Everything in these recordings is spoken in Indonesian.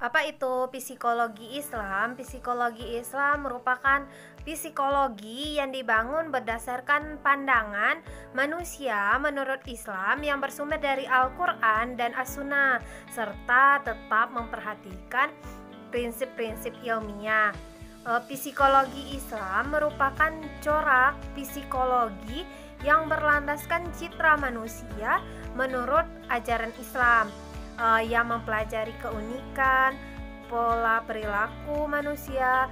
Apa itu psikologi Islam? Psikologi Islam merupakan psikologi yang dibangun berdasarkan pandangan manusia menurut Islam yang bersumber dari Al-Quran dan As-Sunnah, serta tetap memperhatikan prinsip-prinsip ilmiah. Psikologi Islam merupakan corak psikologi yang berlandaskan citra manusia menurut ajaran Islam, yang mempelajari keunikan pola perilaku manusia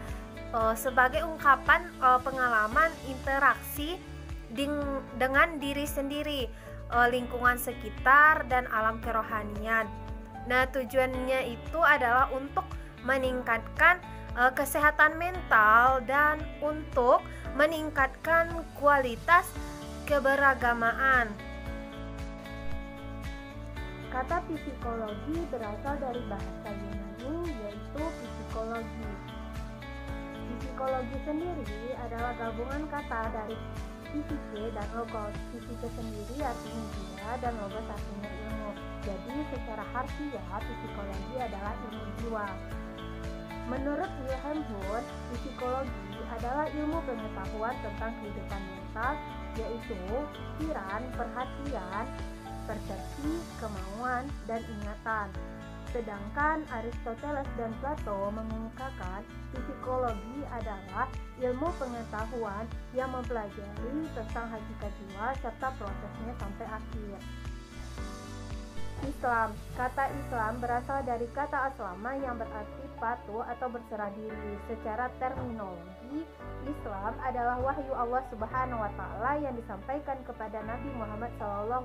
sebagai ungkapan pengalaman interaksi dengan diri sendiri, lingkungan sekitar, dan alam kerohanian. Nah, tujuannya itu adalah untuk meningkatkan kesehatan mental dan untuk meningkatkan kualitas keberagamaan. Kata psikologi berasal dari bahasa Yunani, yaitu psikologi. Psikologi sendiri adalah gabungan kata dari psike dan logos. Psike sendiri artinya jiwa dan logos artinya ilmu. Jadi secara harfiah psikologi adalah ilmu jiwa. Menurut Wilhelm Wundt, psikologi adalah ilmu pengetahuan tentang kehidupan mental, yaitu pikiran, perhatian, persepsi, kemauan, dan ingatan. Sedangkan Aristoteles dan Plato mengemukakan psikologi adalah ilmu pengetahuan yang mempelajari tentang hakikat jiwa serta prosesnya sampai akhir. Islam. Kata Islam berasal dari kata aslama yang berarti patuh atau berserah diri. Secara terminologi, Islam adalah wahyu Allah Subhanahu wa taala yang disampaikan kepada Nabi Muhammad SAW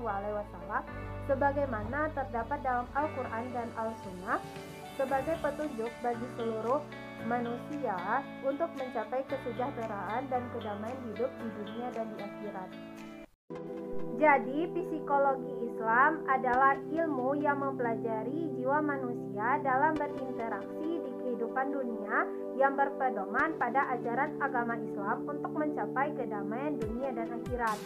sebagaimana terdapat dalam Al-Qur'an dan Al-Sunnah sebagai petunjuk bagi seluruh manusia untuk mencapai kesejahteraan dan kedamaian hidup di dunia dan di akhirat. Jadi, psikologi Islam adalah ilmu yang mempelajari jiwa manusia dalam berinteraksi di kehidupan dunia yang berpedoman pada ajaran agama Islam untuk mencapai kedamaian dunia dan akhirat.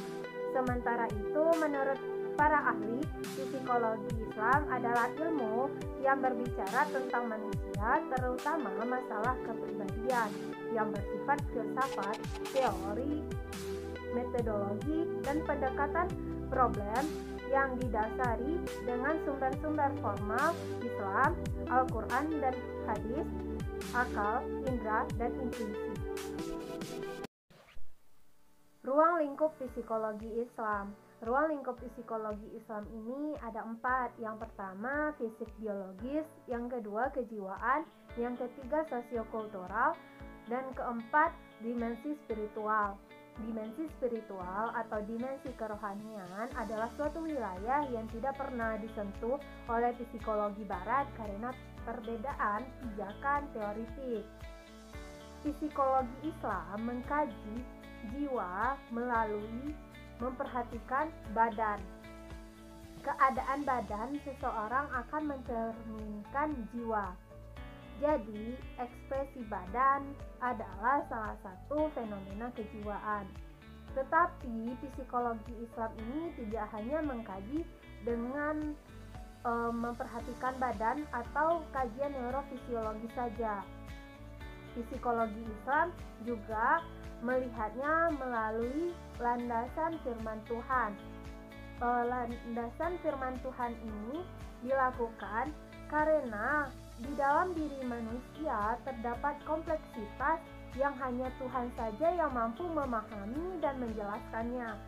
Sementara itu, menurut para ahli, psikologi Islam adalah ilmu yang berbicara tentang manusia, terutama masalah kepribadian yang bersifat filsafat, teori, metodologi, dan pendekatan problem yang didasari dengan sumber-sumber formal Islam, Al-Quran dan hadis, akal, indera, dan intuisi. Ruang lingkup psikologi Islam. Ruang lingkup psikologi Islam ini ada 4. Yang pertama, fisik biologis, yang kedua, kejiwaan, yang ketiga, sosiokultural, dan keempat, dimensi spiritual. Dimensi spiritual atau dimensi kerohanian adalah suatu wilayah yang tidak pernah disentuh oleh psikologi barat karena perbedaan pijakan teoritik. Psikologi Islam mengkaji jiwa melalui memperhatikan badan. Keadaan badan seseorang akan mencerminkan jiwa. Jadi, ekspresi badan adalah salah satu fenomena kejiwaan. Tetapi, psikologi Islam ini tidak hanya mengkaji dengan memperhatikan badan atau kajian neurofisiologi saja. Psikologi Islam juga melihatnya melalui landasan firman Tuhan. Landasan firman Tuhan ini dilakukan karena di dalam diri manusia terdapat kompleksitas yang hanya Tuhan saja yang mampu memahami dan menjelaskannya.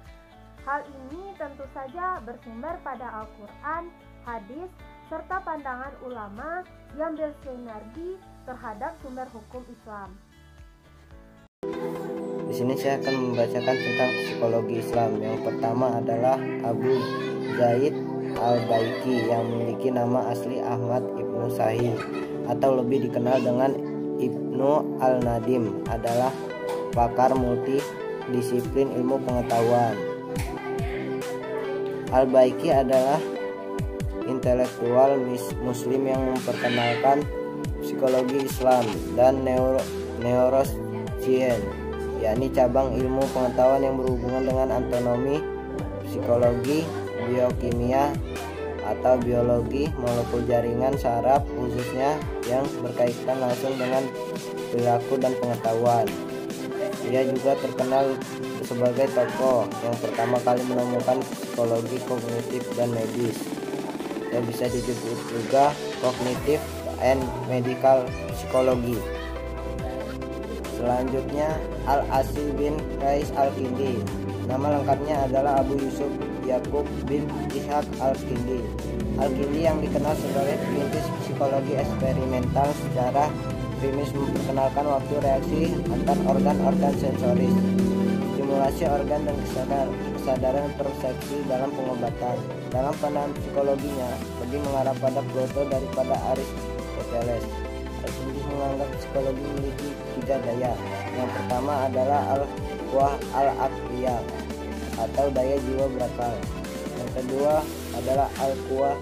Hal ini tentu saja bersumber pada Al-Quran, hadis, serta pandangan ulama yang bersinergi terhadap sumber hukum Islam. Di sini saya akan membacakan tentang psikologi Islam. Yang pertama adalah Abu Zaid Al-Baiki yang memiliki nama asli Ahmad Ibnu Sahih atau lebih dikenal dengan Ibnu Al-Nadim, adalah pakar multidisiplin ilmu pengetahuan. Al-Baiki adalah intelektual muslim yang memperkenalkan psikologi Islam dan neuroscience, yakni cabang ilmu pengetahuan yang berhubungan dengan anatomi, psikologi, biokimia, atau biologi molekul jaringan saraf, khususnya yang berkaitan langsung dengan perilaku dan pengetahuan. Ia juga terkenal sebagai tokoh yang pertama kali menemukan psikologi kognitif dan medis, yang bisa disebut juga cognitive and medical psychology. Selanjutnya, Al-Asil bin Qais Al-Kindi. Nama lengkapnya adalah Abu Yusuf Yakub bin Ishaq Al-Kindi. Al-Kindi yang dikenal sebagai perintis psikologi eksperimental secara primis memperkenalkan waktu reaksi antar organ-organ sensoris, stimulasi organ dan kesadaran persepsi dalam pengobatan. Dalam pandangan psikologinya, lebih mengarah pada Plato daripada Aristoteles. Al-Kindi menganggap psikologi memiliki 3 daya. Yang pertama adalah al-quwah al-aqliyah atau daya jiwa berakal. Yang kedua adalah al-quwah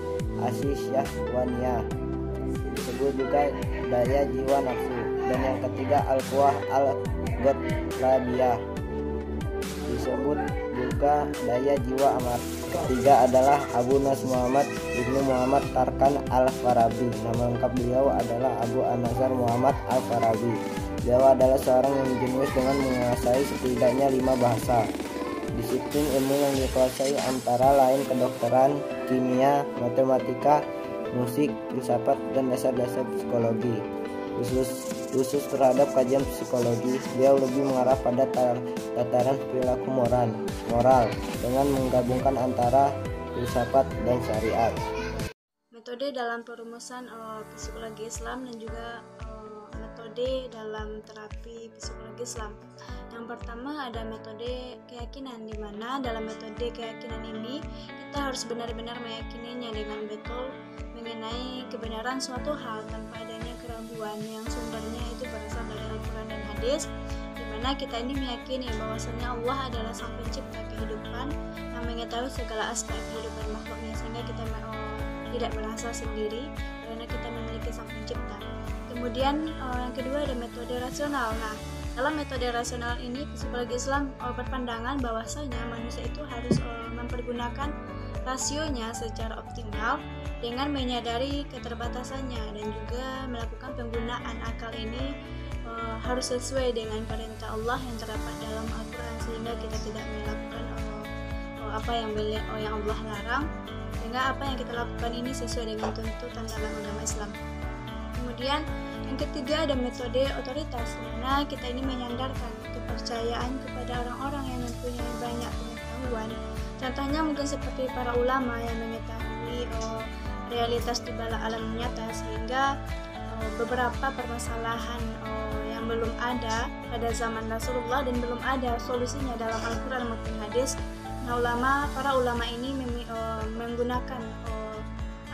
as-syahwaniyah, disebut juga daya jiwa nafsu. Dan yang ketiga al-quwah al-ghatlabiyah, disebut juga daya jiwa amat. Ketiga adalah Abu Nas Muhammad Ibnu Muhammad Tarkan Al-Farabi. Nama lengkap beliau adalah Abu An-Nazar Muhammad Al-Farabi. Beliau adalah seorang yang jenius dengan menguasai setidaknya 5 bahasa. Disiplin ilmu yang dikuasai antara lain kedokteran, kimia, matematika, musik, filsafat, dan dasar-dasar psikologi. Khusus terhadap kajian psikologi, beliau lebih mengarah pada tataran perilaku moral dengan menggabungkan antara filsafat dan syariat. Metode dalam perumusan psikologi Islam dan juga metode dalam terapi psikologi Islam. Yang pertama ada metode keyakinan, di mana dalam metode keyakinan ini kita harus benar-benar meyakininya dengan betul mengenai kebenaran suatu hal tanpa adanya keraguan yang sumbernya itu berasal dari Al-Quran dan hadis, di mana kita ini meyakini bahwasanya Allah adalah sang pencipta kehidupan yang mengetahui segala aspek kehidupan makhluknya, sehingga kita tidak merasa sendiri karena kita memiliki sang pencipta. Kemudian yang kedua ada metode rasional. Nah, dalam metode rasional ini psikologi Islam berpandangan bahwasanya manusia itu harus mempergunakan rasionya secara optimal dengan menyadari keterbatasannya, dan juga melakukan penggunaan akal ini harus sesuai dengan perintah Allah yang terdapat dalam Al-Quran, sehingga kita tidak melakukan apa yang Allah larang, sehingga apa yang kita lakukan ini sesuai dengan tuntutan dalam agama Islam. Kemudian yang ketiga ada metode otoritas, di mana kita ini menyandarkan kepercayaan kepada orang-orang yang mempunyai banyak pengetahuan. Contohnya mungkin seperti para ulama yang mengetahui realitas di balik alam nyata, sehingga beberapa permasalahan yang belum ada pada zaman Rasulullah dan belum ada solusinya dalam Al-Quran maupun hadis, para ulama ini menggunakan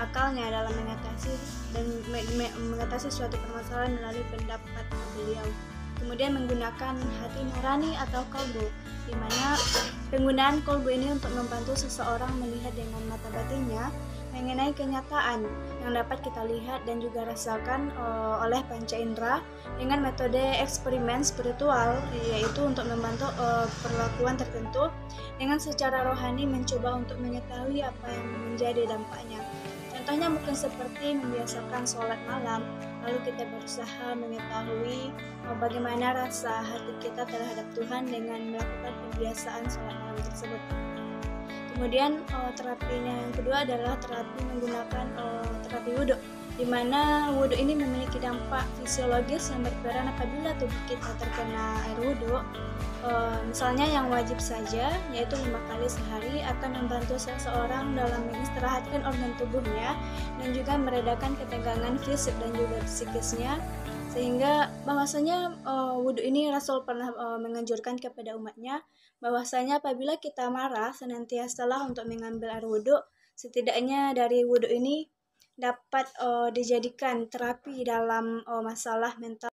akalnya dalam mengatasi suatu permasalahan melalui pendapat beliau. Kemudian menggunakan hati nurani atau qalbu, di mana penggunaan qalbu ini untuk membantu seseorang melihat dengan mata batinnya mengenai kenyataan yang dapat kita lihat dan juga rasakan oleh panca indera dengan metode eksperimen spiritual, yaitu untuk membantu perlakuan tertentu dengan secara rohani mencoba untuk mengetahui apa yang menjadi dampaknya. Contohnya mungkin seperti membiasakan sholat malam, lalu kita berusaha mengetahui bagaimana rasa hati kita terhadap Tuhan dengan melakukan pembiasaan sholat malam tersebut. Kemudian terapinya yang kedua adalah terapi menggunakan terapi wudhu, di mana wudhu ini memiliki dampak fisiologis yang berperan apabila tubuh kita terkena air wudhu. Misalnya yang wajib saja, yaitu 5 kali sehari, akan membantu seseorang dalam mengistirahatkan organ tubuhnya dan juga meredakan ketegangan fisik dan juga psikisnya, sehingga bahwasanya wudhu ini Rasul pernah menganjurkan kepada umatnya bahwasanya apabila kita marah senantiasalah untuk mengambil air wudhu. Setidaknya dari wudhu ini dapat dijadikan terapi dalam masalah mental